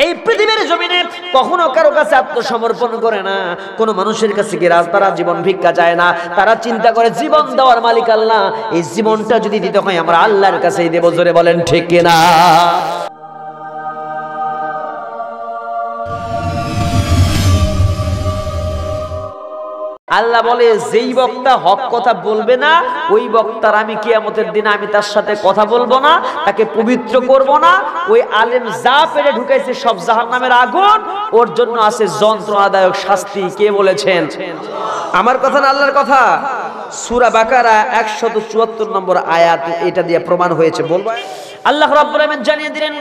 এই পৃথিবীর জমিনে কখনো কারো কাছে আত্মসমর্পণ করে না, কোনো মানুষের কাছে গিয়ে তারা জীবন ভিক্ষা চায় না। তারা চিন্তা করে জীবন দেওয়ার মালিক আল্লাহ, এই জীবনটা যদি দিতে হয় আমরা আল্লাহর কাছেই দেব। জোরে বলেন ঠিক কিনা? আল্লাহ বলে যেই বক্তা হক কথা বলবে না, ওই বক্তার আমি কিয়ামতের দিন আমি তার সাথে কথা বলবো না, তাকে পবিত্র করব না। ওই আলেম যা পেরে ঢুকাইছে সব জাহান্নামের আগুন, ওর জন্য আছে যন্ত্রণাদায়ক শাস্তি। কে বলেছেন? আমার কথা না আল্লাহর কথা। সূরা বাকারা 174 নম্বর আয়াত এটা দিয়ে প্রমাণ হয়েছে। বলবো আল্লাহ রাব্বুল আলামিন জানিয়ে দিলেন,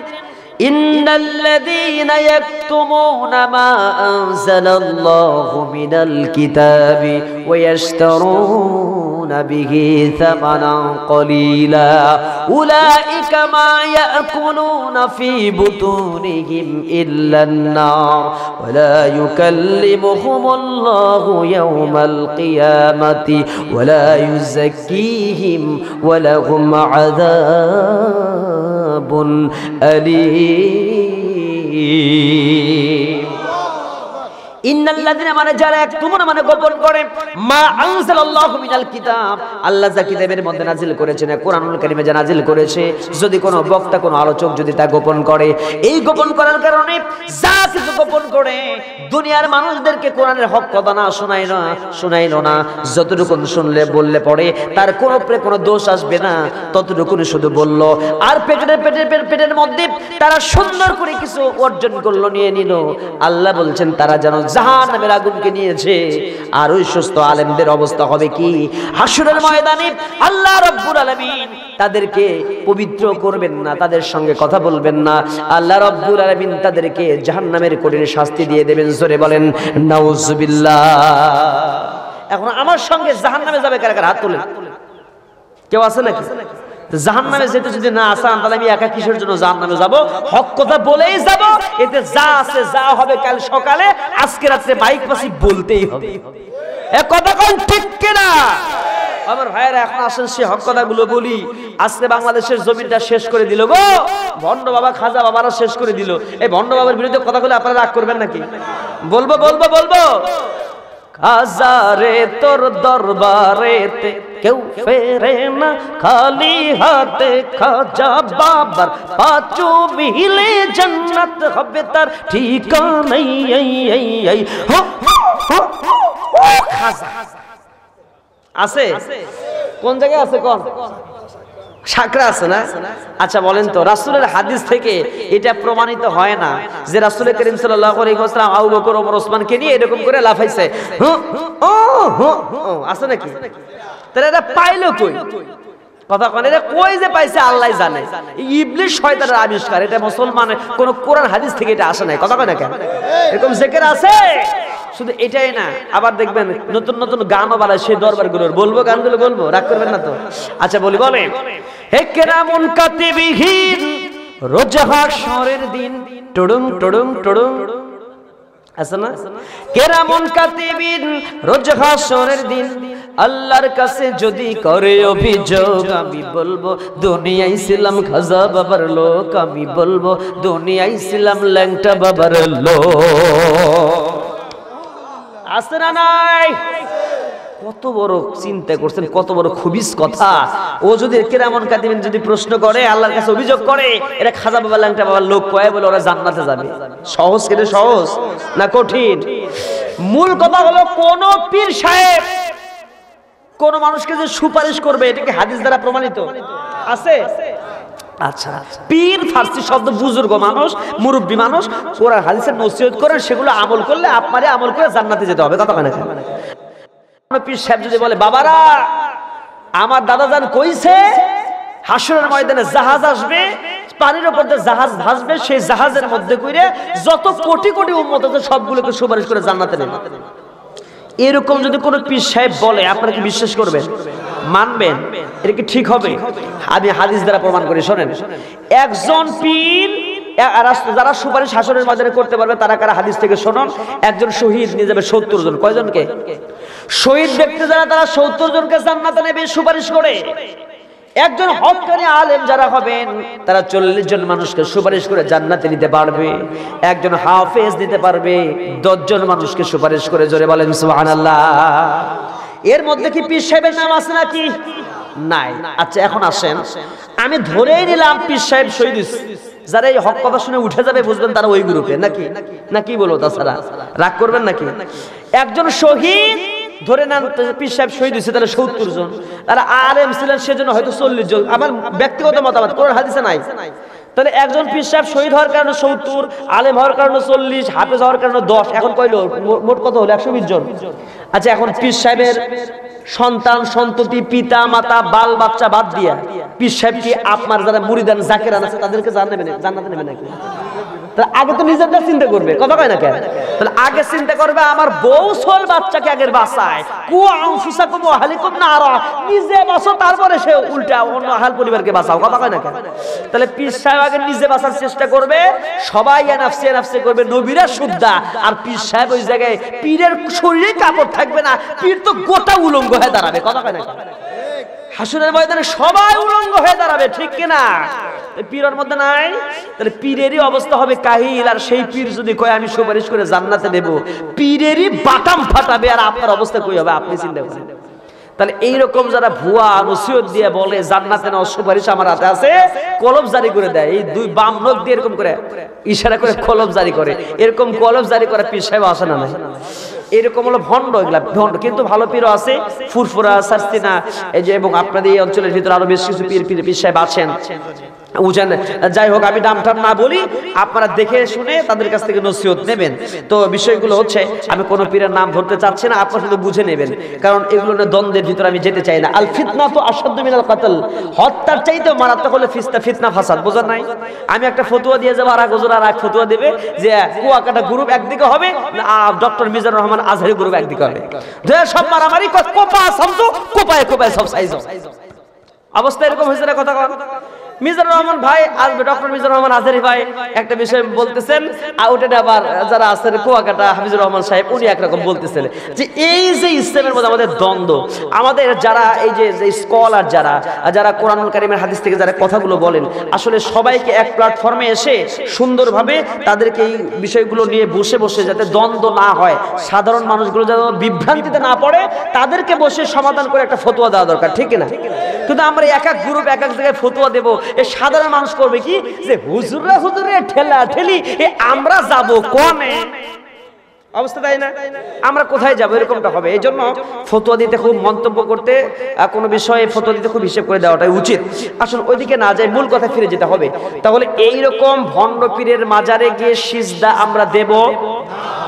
ইন্নাল্লাযীনা ইয়াকতুমুনা মা আনজালাল্লাহু মিনাল কিতাবি ওয়া ইয়াশতারুনা বিহি সামানান ক্বালীলা উলাইকা মা ইয়াকুলুনা ফি বুতুনিহিম ইল্লান নার ওয়া লা ইউকাল্লিমুহুমুল্লাহু ইয়াওমাল কিয়ামাতি ওয়া লা ইউযাক্কিহিম ওয়া লাহুম আযাবুন আলীম। ইন্নাল্লাযীনা মানে যারা ইয়াকতুমুনা মানে গোপন করে, মা আনজালাল্লাহু মিনাল কিতাব আল্লাহ যা কিতাবের মধ্যে নাজিল করেছেন, কোরআনুল কারীমে যা নাজিল করেছে, যদি কোনো বক্তা কোনো আলোচক যদি তা গোপন করে, এই গোপন করার কারণে যা কিছু গোপন করে দুনিয়ার মানুষদেরকে কোরআনের হক কথা না শোনাইলো না, যতটুকু শুনলে বললে পড়ে তার কোনো দোষ আসবে না, ততটুকু শুধু বলল। আর পেটের মধ্যে তারা সুন্দর করে কিছু অর্জন করলো, নিয়ে নিল। আল্লাহ বলছেন তারা যেন জাহান্নামের আগুনকে নিয়েছে। আর ওই সুস্থ আলেমদের অবস্থা হবে কি? হাসরের ময়দানে আল্লাহ রাব্বুল আলামিন তাদেরকে পবিত্র করবেন না, তাদের সঙ্গে কথা বলবেন না। আল্লাহ রাব্বুল আলামিন তাদেরকে জাহান্নামের কঠিন শাস্তি দিয়ে দেবেন। জোরে বলেন নাউজুবিল্লাহ। এখন আমার সঙ্গে জাহান্নামে যাবে কারা কারা? হাত তোলেন। কেউ আছে নাকি? জাহান্নামে যেতে যদি না আসান, তাহলে আমি একা কিসের জন্য জাহান্নামে যাব? হক কথা বলেই যাব। এতে যা আছে যা হবে কাল সকালে, আজকে রাতে মাইক পাশে বলতেই হবে। এ কথা কোন ঠিক কিনা? আমার ভাইয়েরা এখন আসেন সে হক কথাগুলো বলি। আজকে বাংলাদেশের জমিটা শেষ করে দিল গো ভণ্ড বাবা, খাজা বাবারা শেষ করে দিল। এই ভণ্ড বাবার বিরুদ্ধে কথাগুলো আপনারা রাগ করবেন নাকি? বলবো বলবো বলবো। খাজা রে তোর দরবারেতে কেউ ফেরে না খালি হাতে, খাজা বাবার পাঁচু বিলে জান্নাত হবে তার ঠিকানাই। খাজা আছে কোন জায়গায় আছে? কোন সাকরা আছে না? আচ্ছা বলেন তো, রাসূলের হাদিস থেকে এটা প্রমাণিত হয় না যে রাসূল করিম সাল্লাল্লাহু আলাইহি ওয়াসাল্লাম আবু বকর ওমর ওসমানকে নিয়ে এরকম করে লাফাইছে? আছে নাকি? তাহলে এটা পাইলো কই? কথা কোন এটা কই যে পাইছে আল্লাহই জানে। ইবলিস শয়তানের আবিষ্কার, এটা মুসলমানের কোন কোরআন হাদিস থেকে এটা আসে নাই। কথা কয় না কেন? এরকম জিকির আছে। শুধু এটাই না, আবার দেখবেন নতুন নতুন গানও বানায় সেই দরবারগুলোর। বলবো গানগুলো বলবো, রাগ করবেন না তো? আচ্ছা বলি, বলে হে কেরামুন কাতিবিহিন রোজ হাশরের দিন টুডুম টুডুম টুডুম, আছে না? কেরামুন কাতিবিন রোজ হাশরের দিন আল্লাহর কাছে যদি করে অভিযোগ, আমি বলবো দুনিয়ায় ছিলাম খাজা বাবার লোক, আমি বলবো দুনিয়ায় ছিলাম ল্যাংটা বাবার লোক। আছে না নাই? কত বড় চিন্তা করছেন, কত বড় খুবিস কথা। ও যদি কেরামন কাতিবিন যদি প্রশ্ন করে, আল্লাহর কাছে অভিযোগ করে, এরা খাজা বাবা ল্যাংটা বাবার লোক কয় বলে ওরা জান্নাতে যাবে। সহজ কেটে সহজ না কঠিন? মূল কথা হলো কোন পীর সাহেব কোন মানুষকে যে সুপারিশ করবে, এটা কি হাদিস দ্বারা প্রমাণিত আছে? আচ্ছা, পীর ফার্সি শব্দ, বুজুর্গ মানুষ, মুরব্বী মানুষ, কোরআন হাদিসের নসিহত করেন, সেগুলো আমল করলে আপনারে আমল করে জান্নাতে যেতে হবে। কথা কেন? পীর সাহেব যদি বলে বাবারা আমার দাদা জান কইছে হাসরের ময়দানে জাহাজ আসবে, পানির উপর দিয়ে জাহাজ ভাসবে, সেই জাহাজের মধ্যে কইরে যত কোটি কোটি উম্মত আছে সবগুলোকে সুপারিশ করে জান্নাতে নেবে, এরকম যদি কোনো পীর সাহেব বলে, আপনারা কি বিশ্বাস করবেন? মানবেন? এটা কি ঠিক হবে? আমি হাদিস দ্বারা প্রমাণ করি, শোনেন। একজন পীর যারা সুপারিশ হাসরের ময়দানে করতে পারবে তারা কারা? হাদিস থেকে শুনুন। একজন শহীদ নিয়ে যাবে 70 জন। কয়জনকে? শহীদ ব্যক্তি যারা, তারা 70 জনকে জান্নাতে নেবে সুপারিশ করে। একজন হক্কানি আলেম যারা হবেন তারা 40 জন মানুষকে সুপারিশ করে জান্নাতে নিতে পারবে। একজন হাফেজ নিতে পারবে 10 জন মানুষকে সুপারিশ করে। জোরে বলেন সুবহানাল্লাহ। এর মধ্যে কি পীর সাহেবের নাম আছে নাকি? নাই। আচ্ছা এখন আসেন, আমি ধরেই নিলাম পীর সাহেব শহীদ হইছে, যারা এই হক কথা শুনে উঠে যাবে বুঝবেন তারা ওই গ্রুপে নাকি, নাকি বলো? তাছাড়া রাগ করবেন নাকি? একজন শহীদ ধরে নেন পীর সাহেব শহীদ হয়েছে, তাহলে 70 জন। তারা আলেম ছিলেন সেজন্য হয়তো 40 জন। আমার ব্যক্তিগত মতামত, কোরআন হাদিসে নাই। তাহলে একজন পীর সাহেব শহীদ হওয়ার কারণে 70, আলেম হওয়ার কারণে 40, হাফেজ হওয়ার কারণে 10, এখন কইলো মোট কত হলো? 120 জন। আচ্ছা এখন পীর সাহেবের সন্তান সন্ততি পিতা মাতা বাল বাচ্চা বাদ দিয়া পীর সাহেব কি আপনার যারা মুরিদান জাকেরান আছে তাদেরকে জান্নাতে নেবে নাকি? তাহলে আগে তো নিজেরটা চিন্তা করবে, কথা কয় না কেন? তাহলে আগে চিন্তা করবে আমার বউ সোল বাচ্চাকে আগের বাঁচায়, নিজে বাঁচো, তারপরে সে উল্টা অন্য আহাল পরিবারকে বাঁচাও, কথা কয় না কেন? তাহলে পীর সাহেব আগে নিজে বাঁচার চেষ্টা করবে, সবাই নাফসে নাফসে করবে, নবীরা সুদ্ধা, আর পীর সাহেব ওই জায়গায় পীরের শরীরে কাপড় থাকবে না, পীর তো গোটা উলঙ্গ হয়ে দাঁড়াবে, কথা কয় না কেন? হাসরের ময়দানে সবাই উলঙ্গ হয়ে দাঁড়াবে, ঠিক কিনা? পীরের মধ্যে নাই। তাহলে পীরেরই অবস্থা হবে কাহিল। আর সেই পীর যদি কয় আমি সুপারিশ করে জান্নাতে দেব, পীরেরই বাটাম ফাটাবে। আর আপনার অবস্থা কই হবে আপনি চিন্তা করেন। তাহলে এইরকম যারা ভুয়া নসিহত দিয়ে বলে জান্নাতে না সুপারিশ আমার হাতে আছে, কলম জারি করে দেয়, এই দুই বাম নখ দিয়ে এরকম করে ইশারা করে কলম জারি করে, এরকম কলম জারি করে পীর সাহেব আসে না? নাই। এরকম হলো ভণ্ড, এগুলা ভণ্ড। কিন্তু ভালো পীরও আছে, ফুরফুরা সারসিনা, এই যে, এবং আপনাদের এই অঞ্চলের ভিতরে আরো বেশ কিছু পীর সাহেব আছেন। যাই হোক, আমি নাম টাম না বলি, আপনারা দেখে শুনে তাদের কাছ থেকে নসিহত নেবেন। তো বিষয়গুলো হচ্ছে, আমি কোনো পীরের নাম ধরতে চাচ্ছি না, আপনারা শুধু বুঝে নেবেন, কারণ এগুলো দ্বন্দ্বের ভিতরে আমি যেতে চাই না। আল ফিতনা তো আসাদ্দু মিনাল কাতল, হত্যার চাইতেও মারাত্মক হলো ফিতনা ফাসাদ, বোঝেন নাই? আমি একটা ফতোয়া দিয়ে যাবো, আর এক হুজুর আর এক ফতোয়া দেবে যে কুয়াকাটা গ্রুপ একদিকে হবে, ডক্টর মিজানুর রহমান আজহারি গ্রুপ একদিকে হবে, সব মারামারি কোপা সমঝো, কোপায় কোপায় সব সাইজ। অবস্থা এরকম হয়েছে না? কথা মিজানুর রহমান ভাই আসবে, ডক্টর মিজানুর রহমান আজহারি ভাই একটা বিষয় বলতেছেন, আর ওটা আবার যারা আছেন কুয়াকাটা হাফিজুর রহমান সাহেব উনি একরকম বলতেছেন যে এই যে ইসলামের মধ্যে আমাদের দ্বন্দ্ব, আমাদের যারা এই যে স্কলার যারা কোরআনুল কারীমের হাদিস থেকে যারা কথাগুলো বলেন, আসলে সবাইকে এক প্ল্যাটফর্মে এসে সুন্দরভাবে তাদেরকে এই বিষয়গুলো নিয়ে বসে বসে যাতে দ্বন্দ্ব না হয়, সাধারণ মানুষগুলো যাতে বিভ্রান্তিতে না পড়ে, তাদেরকে বসে সমাধান করে একটা ফতোয়া দেওয়া দরকার, ঠিক না? কিন্তু আমরা এক এক গ্রুপ এক এক জায়গায় ফতোয়া দেবো, এই সাধারণ মানুষ করবে কি যে হুজুররা ঠেলা ঠেলি, আমরা যাব কোনে? অবস্থা তাই না? আমরা কোথায় যাবো? এরকমটা হবে। এই জন্য ফতোয়া দিতে খুব মন্তব্য করতে, কোনো বিষয়ে ফতোয়া দিতে খুব হিসেব করে দেওয়াটাই উচিত। আসলে ওইদিকে না যাই, মূল কথা ফিরে যেতে হবে। তাহলে এইরকম ভণ্ড পীরের মাজারে গিয়ে সিজদা আমরা দেব,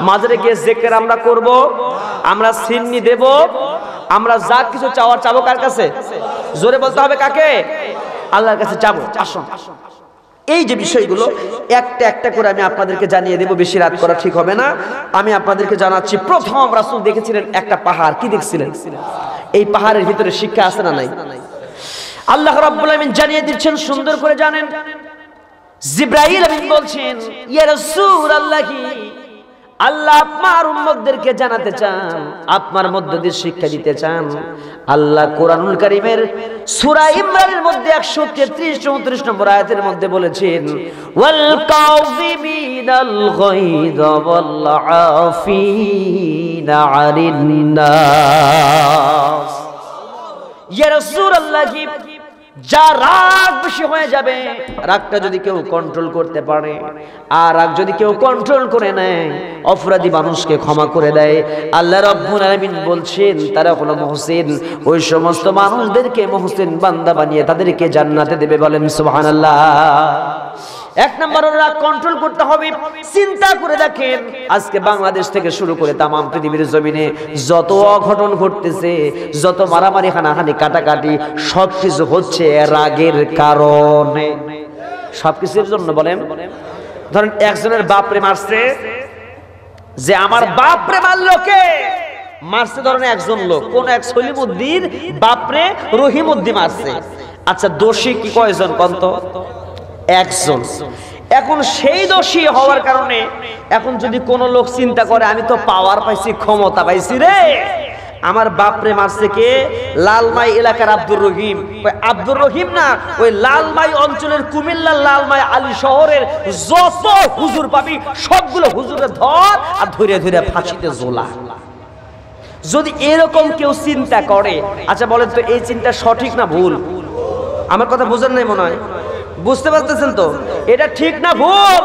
মাজারে গিয়ে জিকির আমরা করব, আমরা সিন্নি দেব, আমরা যা কিছু চাবো কার কাছে? জোরে বলতে হবে কাকে? আল্লাহর কাছে যাবো। আসুন, এই যে বিষয়গুলো একটা একটা করে আমি আপনাদেরকে জানিয়ে দেব, বেশি রাত করা ঠিক হবে না। আমি আপনাদেরকে জানাচ্ছি, প্রথম রাসূল দেখেছিলেন একটা পাহাড়। কি দেখছিলেন? এই পাহাড়ের ভিতরে শিক্ষা আছে না নাই? আল্লাহ রাব্বুল আলামিন জানিয়ে দিচ্ছেন, সুন্দর করে জানেন। জিবরাইল আমিন বলছেন, ইয়া রাসূলুল্লাহ, আল্লাহ আপনার উম্মতদেরকে জানাতে চান, আপনার মধ্য দিয়ে শিক্ষা দিতে চান। আল্লাহ কোরআনুল কারীমের সূরা ইমরানের মধ্যে 133-34 নম্বর আয়াতের মধ্যে বলেছেন, ওয়াল কাযিমিনাল গায়য ওয়াল আফিনা আনিন নাস। ইয়া রাসূলুল্লাহ, যা রাগ বেশি হয়ে যাবে, রাগটা যদি কেউ কন্ট্রোল করতে পারে, আর রাগ যদি কেউ কন্ট্রোল করে নেয়, অপরাধী মানুষকে ক্ষমা করে দেয়, আল্লাহ রাব্বুল আলামিন বলছেন তারা হলো মুহসিন। ওই সমস্ত মানুষদেরকে মুহসিন বান্দা বানিয়ে তাদেরকে জান্নাতে দেবে। বলেন সুবহানাল্লাহ। এক নম্বর রাগ কন্ট্রোল করতে হবে। চিন্তা করে দেখেন, আজকে বাংলাদেশ থেকে শুরু করে তাম পৃথিবীর জমিনে যত অঘটন ঘটতেছে, যত মারামারি হানাহানি কাটাকাটি, সবকিছু হচ্ছে রাগের কারণে। সবকিছুর জন্য বলেন, ধরেন একজনের বাপরে মারছে, যে আমার বাপরে মারলো, কে মারছে? ধরেন একজন লোক, কোন এক সলিমউদ্দিন বাপরে রহিমউদ্দিন মারছে। আচ্ছা, দোষী কি কয়জন কন্ত? একজন। এখন সেই দোষী হওয়ার কারণে এখন যদি কোন লোক চিন্তা করে আমি তো পাওয়ার পাইছি, ক্ষমতা পাইছি রে, আমার বাপরে মারছে কে? লালমাই এলাকার আব্দুর রহিম। ওই আব্দুর রহিম না, ওই লালমাই অঞ্চলের কুমিল্লার লালমাই আলী শহরের যত হুজুর পাবি সবগুলো হুজুরে ধর আর ধরে ধরে ফাঁসিতে ঝোলা। যদি এরকম কেউ চিন্তা করে, আচ্ছা বলেন তো এই চিন্তা সঠিক না ভুল? আমার কথা বুঝেন নাই মনে হয়, বুঝতে পারতেছেন তো? এটা ঠিক না ভুল?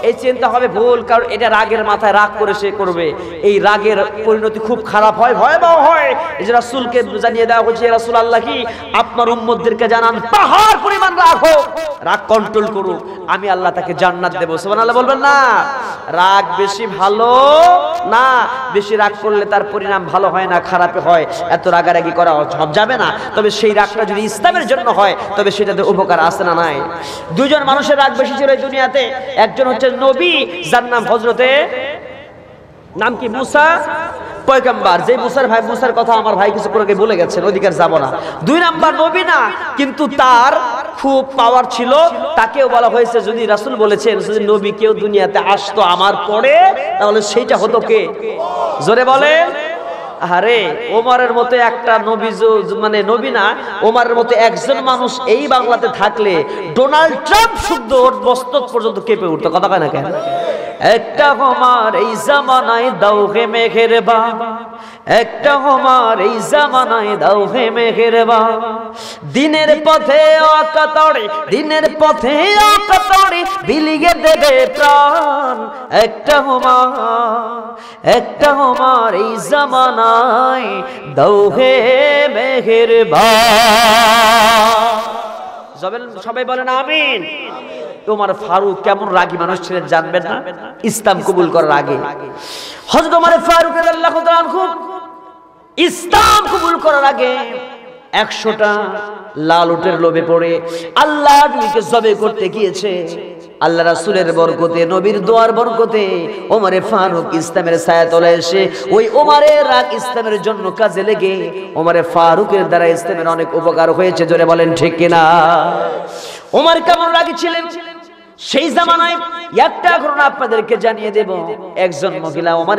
এই চিন্তা হবে ভুল, কারণ এটা রাগের মাথায় রাগ করে সে করবে। এই রাগের পরিণতি খুব খারাপ হয়, ভয়াবহ হয়। এই যে রাসূলকে জানিয়ে দেওয়া হয়েছে, রাসূল আল্লাহ কি আপনার উম্মতদেরকে জানান পাহাড় পরিমাণ রাগ হোক, রাগ কন্ট্রোল করুক, আমি আল্লাহ তাকে জান্নাত দেব। সুবহানাল্লাহ বলবেন না? রাগ বেশি ভালো না, বেশি রাগ করলে তার পরিণাম ভালো হয় না, খারাপে হয়। এত রাগারাগি করা যাবে না। তবে সেই রাগটা যদি ইসলামের জন্য হয় তবে সেটাতে উপকার আছে না নাই? দুইজন মানুষের রাগ বেশি ছিল এই দুনিয়াতে। একজন হচ্ছে নবী, যার নাম হযরতে নাম কি মুসা পয়গম্বর, যে মুসার কথা আমার ভাই কিছু করে বলে গেছেন, ওদিকে যাব না। দুই নাম্বার নবী না, কিন্তু তার খুব পাওয়ার ছিল। তাকেও বলা হয়েছে যদি রাসূল বলেছেন যদি নবী কেউ দুনিয়াতে আসতো আমার পরে তাহলে সেইটা হতো কে? জোরে বলেন। আরে ওমরের মতো একটা নবী, মানে নবী না, ওমরের মতো একজন মানুষ এই বাংলাতে থাকলে ডোনাল্ড ট্রাম্প শুদ্ধ ওর মস্তক পর্যন্ত কেঁপে উঠতো। কথা কয় না কেন? একটা ওমর এই জামানায় দাও হে মেহেরবা, একটা ওমর এই জামানায় দাও হে মেহেরবা, দিনের পথে অকাতরে, দিনের পথে অকাতরে বিলিয়ে দেবে প্রাণ। একটা ওমর, একটা ওমর এই জামানায় দাও হে মেহেরবা। সবাই বলেন আমিন। ওমর ফারুক কেমন রাগী মানুষ ছিলেন জানবেন না? ইসলাম কবুল করার আগে হযরত ওমর ফারুক রাদিয়াল্লাহু তাআলা আনহু ইসলাম কবুল করার আগে 100টা লাল উটের লোভে পড়ে আল্লাহ নবীকে জবে করতে গিয়েছে। আল্লাহ রাসূলের বরকতে, নবীর দোয়ার বরকতে ওমর ফারুক ইসলামের ছায়াতলে এসে ওই ওমরের রাগ ইসলামের জন্য কাজে লেগে ওমর ফারুকের দ্বারা ইসলামের অনেক উপকার হয়েছে। জোরে বলেন ঠিক কিনা? ওমর কেমন রাগী ছিলেন সেই জামানায় একটা ঘটনা আপনাদেরকে জানিয়ে দেব। একজন মহিলা ওমর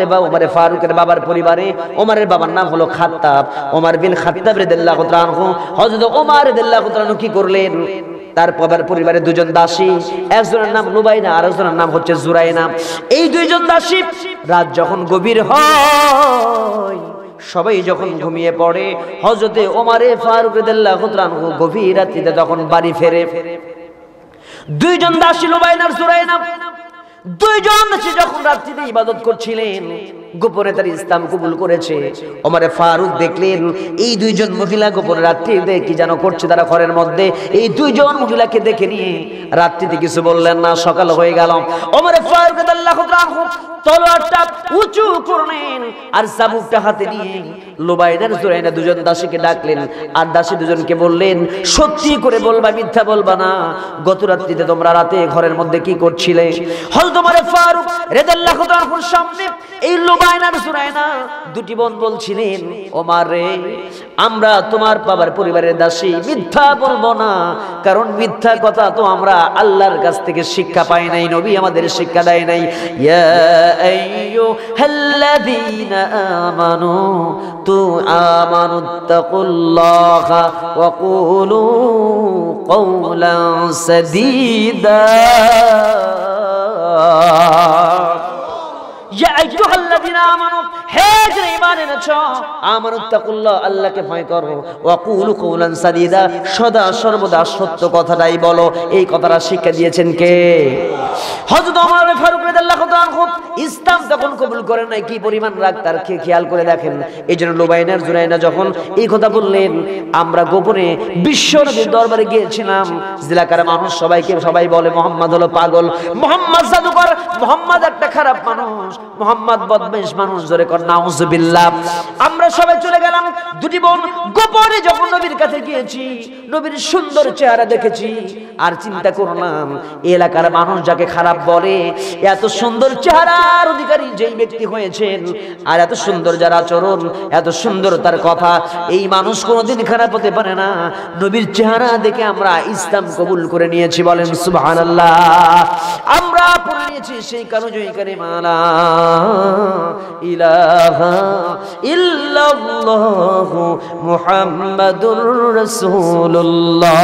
ফারুকের বাবার পরিবারে, ওমরের বাবার নাম হলো খাত্তাব, ওমর বিন খাত্তাব রাদিয়াল্লাহু তাআলা আনহু। হযরত ওমর রাদিয়াল্লাহু তাআলা আনহু কি করলেন? তার বাবার পরিবারে দুজন দাসী, একজনের নাম লুবাইনা আর একজনের নাম হচ্ছে জুরাইনা। এই দুইজন দাসী রাত যখন গভীর হয়, সবাই যখন ঘুমিয়ে পড়ে, হযরতে ওমর ফারুক রাদিয়াল্লাহু তাআলা আনহু গভীর রাতে যখন বাড়ি ফেরে, দুইজন দাসী লুবাইনা আর জুরাইনা, দুইজন দাসী যখন রাত্রিতে ইবাদত করছিলেন, গোপনে তার ইসলাম কবুল করেছে। ওমর ফারুক দেখলেন এই দুইজন মহিলা গোপনে রাত্রিতে কি যেন করছে তারা ঘরের মধ্যে। এই দুইজন মহিলাকে দেখে নিয়ে রাত্রিতে কিছু বললেন না। সকাল হয়ে গেল, ওমর ফারুক রাদিয়াল্লাহু তাআলা আনহু তলোয়ারটা উঁচু করলেন আর চাবুকটা হাতে নিয়ে লুবাইনার জুরাইনা দুজন দাসীকে ডাকলেন। আর দাসী দুজনকে বললেন সত্যি করে বলবা, মিথ্যা বলবা না, গত রাত্রিতে তোমরা রাতে ঘরের মধ্যে কি করছিলে? হযরত ওমর ফারুক রাদিয়াল্লাহু তাআলা আনহুর সামনে এই লুবাইনার জুরাইনা দুটি বোন বলছিলেন, ওমর রে, আমরা তোমার বাবার পরিবারের দাসী, মিথ্যা বলবো না, কারণ মিথ্যা কথা তো আমরা আল্লাহর কাছ থেকে শিক্ষা পাই নাই, নবী আমাদের শিক্ষা দেয় নাই। ইয়া আইয়ুহাল্লাযীনা আমানু আমানুত্তাকুল্লাহা ওয়া কুলু কওলান সাদীদা। ইয়া আইয়ুহাল্লাযীনা আমানু, হে যারা ঈমান এনেছো, আমানুত্তাকুল্লাহ, আল্লাহকে ভয় করো, ওয়া কুলু কওলান সাদীদা, সদা সর্বদা সত্য কথাটাই বলো। এই কথাটা শিক্ষা দিয়েছেন কে? হযরত ওমর ফারুক রাদিয়াল্লাহু তাআলা আনহু ইসলাম তখন কবুল করেন নাই, কি পরিমাণ রাগ তার খেয়াল করে দেখেন। এইজন্য লুবাইনার জুরাইনা যখন এই কথা বললেন, আমরা গোপনে বিশ্ব নবীর দরবারে গিয়েছিলাম, এলাকার মানুষ সবাই বলে মুহাম্মদ হলো পাগল, মুহাম্মদ জাদুকর, মুহাম্মদ একটা খারাপ মানুষ, মুহাম্মদ বদমাইশ মানুষ। জোরে কর নাউজুবিল্লাহ। আমরা সবাই চলে গেলাম, দুটি বোন গোপনে যখন নবীর কাছে গিয়েছি, নবীর সুন্দর চেহারা দেখেছি আর চিন্তা করলাম এলাকার মানুষ যাকে খারাপ বলে, এত সুন্দর চেহারার অধিকারী যেই ব্যক্তি হয়েছেন, আর এত সুন্দর যার আচরণ, এত সুন্দর তার কথা, এই মানুষ কোনোদিন খারাপ হতে পারে না। নবীর চেহারা দেখে আমরা ইসলাম কবুল করে নিয়েছি, বলেন সুবহানাল্লাহ। আমরা পড়ে নিয়েছি সেই কানুজয়ী কালিমা লা ইলাহা ইল্লাল্লাহু মুহাম্মাদুর রাসূলুল্লাহ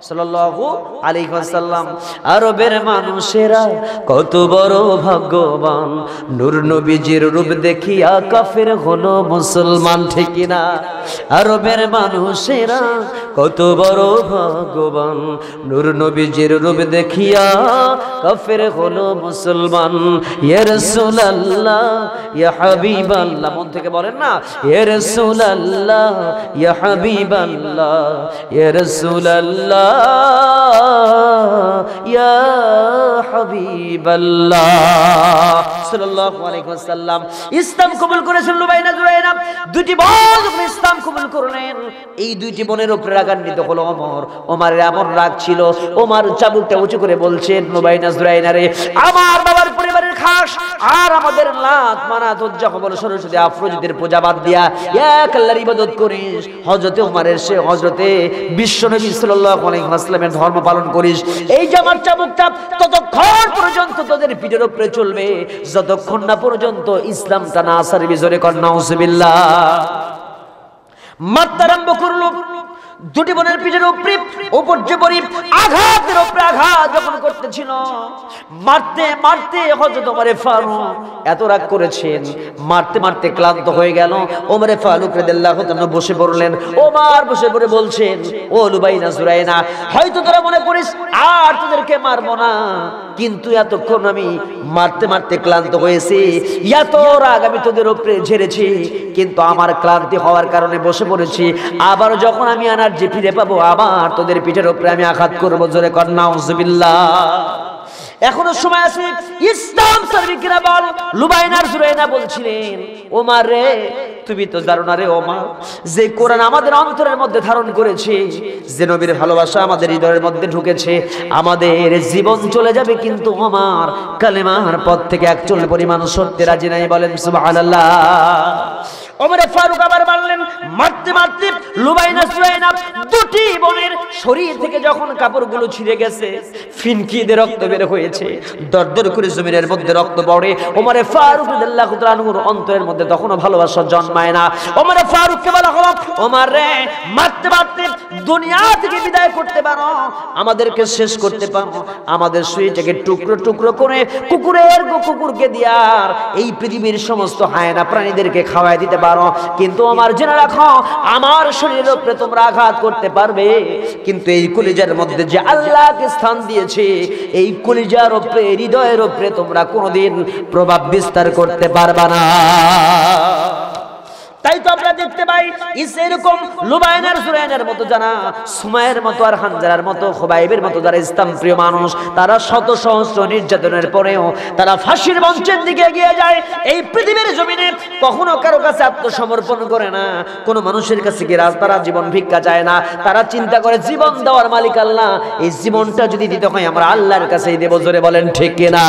সাল্লাল্লাহু আলাইহি ওয়াসাল্লাম। আরবের মানুষেরা কত বড় ভাগ্যবান, নূর নবীজির রূপ দেখিয়া কাফের হলো মুসলমান, ঠিক না? আরবের মানুষেরা কত বড় ভাগ্যবান, নূর নবীজির রূপ দেখিয়া কাফের হলো মুসলমান। ইয়া রাসূলুল্লাহ ইয়া হাবিবাল্লাহ, মন থেকে বলেন না, ইয়া রাসূলুল্লাহ ইয়া হাবিবাল্লাহ, ইয়া রাসূলুল্লাহ ইয়া হাবিবাল্লাহ সাল্লাল্লাহু আলাইহি ওয়াসাল্লাম। ইসলাম কবুল করেছেন লুবাইনা জুরাইনা, দুটি বোন যখন ইসলাম কবুল করলেন, এই দুইটি বোনের উপরে রাগান্বিত হলো ওমর। ওমরের এমন রাগ ছিল, ওমর চাবুকটা উঁচু করে বলছেন, লুবাইনা জুরাইনা রে, আমার বাবার পরিবারের খাস আর আমাদের লাত মানাত উজ্জা কবল সরস্বতী আফরোজিতের পূজা বাদ দিয়া এক আল্লাহর ইবাদত করিস, হযরতে ওমরের সে হযরতে বিশ্বনবী সাল্লাল্লাহু আলাইহি ওয়াসাল্লামের ধর্ম পালন করিস। এই যে আমার চাবুকটা ততক্ষণ পর্যন্ত তোদের পিঠের উপরে চলবে যতক্ষণ না পর্যন্ত ইসলামটা না আসবে। জোরে কর নাউজুবিল্লাহ। মারতে আরম্ভ করলো, দুটি বোনের পিঠের উপরে উপর্যপরি আঘাতের উপরে আঘাত যখন করতেছিল, মারতে মারতে হযরত ওমর ফারুক এত রাগ করেছেন, মারতে মারতে ক্লান্ত হয়ে গেল। ওমর ফারুক রাদিয়াল্লাহু তাআলা বসে পড়লেন। ওমর বসে পড়ে বলছেন, ও লুবাইনা জুরাইনা, হয়তো তোরা মনে করিস আর তোদেরকে মারবো না, কিন্তু এতক্ষণ আমি মারতে মারতে ক্লান্ত হয়েছি, এত রাগ আমি তোদের উপরে ঝেড়েছি, কিন্তু আমার ক্লান্তি হওয়ার কারণে বসে পড়েছি। আবার যখন আমি এনার্জি ফিরে পাবো, আবার তোদের পিঠের উপরে আমি আঘাত করবো। জোরে কর নাউজুবিল্লাহ। এখনো সময় আছে, ইসলাম সার্বিকরা বল। লুবাইনার জুরাইনা বলছিলেন, ওমর রে, তুমি তো জানো না রে ওমর, যে কোরআন আমাদের অন্তরের মধ্যে ধারণ করেছে, যে নবীর ভালোবাসা আমাদের হৃদয়ের মধ্যে ঢুকেছে, আমাদের জীবন চলে যাবে, কিন্তু ওমর কালেমার পথ থেকে এক চুল পরিমাণ সরতে রাজি নাই, বলেন সুবহানাল্লাহ। ওমর ফারুক আবার বললেন, মারতে মারতে লুবাইনা জুরাইনা দুটি বোনের শরীর থেকে যখন কাপড়গুলো ছিঁড়ে গেছে, ফিনকি দিয়ে রক্ত বের হয়েছে, দরদর করে জমিনের মধ্যে রক্ত পড়ে, ওমর ফারুক রাদিয়াল্লাহু তাআলা আনহুর অন্তরের মধ্যে তখনও ভালোবাসা জন্মায় না। ওমর ফারুককে বলা হলো, ওমর রে, মারতে মারতে দুনিয়া থেকে বিদায় করতে পারো, আমাদেরকে শেষ করতে পারো, আমাদের শরীরটাকে টুকরো টুকরো করে কুকুরকে দিয়ার এই পৃথিবীর সমস্ত হায়না প্রাণীদেরকে খাওয়াই দিতে পারো, কিন্তু আমার জেনে রাখো, আমার শরীরের উপরে তোমরা আঘাত করতে পারবে, কিন্তু এই কলিজার মধ্যে যে আল্লাহকে স্থান দিয়েছে, এই কলিজার উপরে, হৃদয়ের উপরে তোমরা কোনোদিন প্রভাব বিস্তার করতে পারবে না। তাই তো আমরা দেখতে পাই, এরকম লুবাইনার জুরাইনার মতো যারা, সুমাইয়ের মতো আর হানজালার মতো, খুবাইবের মতো যারা ইসলাম প্রিয় মানুষ, তারা শত সহস্র নির্যাতনের পরেও তারা ফাঁসির মঞ্চের দিকে এগিয়ে যায়। এই পৃথিবীর জমিনে কখনো কারো কাছে আত্মসমর্পণ করে না, কোনো মানুষের কাছে গিয়ে তারা জীবন ভিক্ষা চায় না, তারা চিন্তা করে জীবন দেওয়ার মালিক আল্লাহ, এই জীবনটা যদি দিতে হয় আমরা আল্লাহর কাছেই দেব। জোরে বলেন ঠিক কিনা?